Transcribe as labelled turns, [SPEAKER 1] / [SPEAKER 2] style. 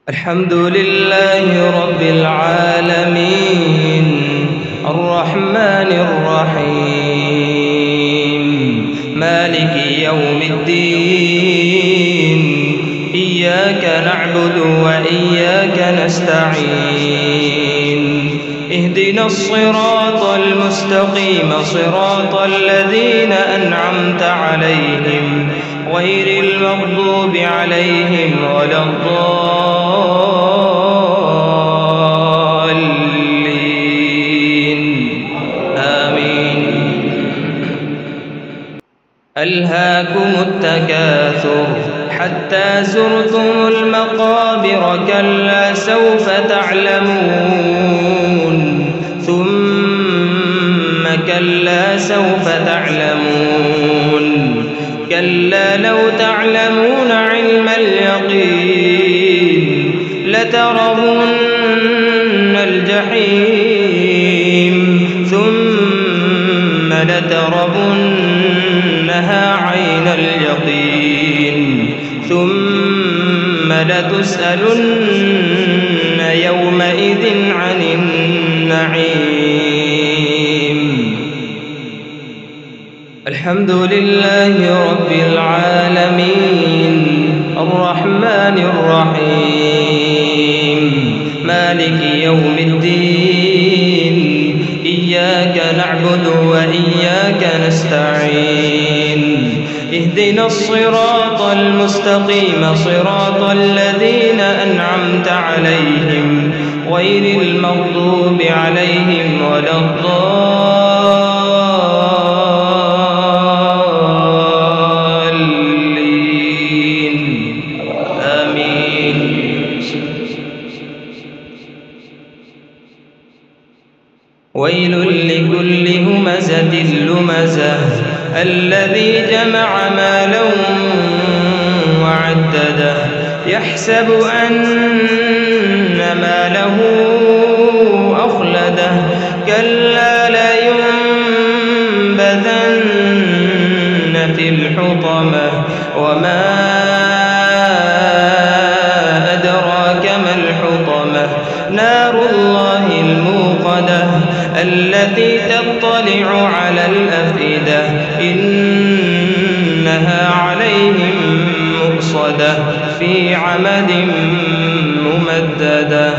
[SPEAKER 1] الحمد لله رب العالمين الرحمن الرحيم مالك يوم الدين إياك نعبد وإياك نستعين اهدنا الصراط المستقيم صراط الذين أنعمت عليهم غير المغضوب عليهم ولا الضالين آمين. ألهاكم التكاثر حتى زرتم المقابر كلا سوف تعلمون ثم كلا سوف تعلمون كلا لو تعلمون علم اليقين لترون الجحيم ثم لترونها عين اليقين ثم لتسألن يومئذ عن النعيم. الحمد لله رب العالمين الرحمن الرحيم مالك يوم الدين إياك نعبد وإياك نستعين اهدنا الصراط المستقيم صراط الذين أنعمت عليهم غير المغضوب عليهم ولا الضالين آمين. ويل لكل همزة لمزة الذي جمع مالا وعدده يحسب أن ماله أخلده كلا لينبذن في الحطمة وما أدراك ما الحطمة نار الله الموقدة التي تطلع على الأفئدة إنها عليهم مؤصدة في عمد ممددة.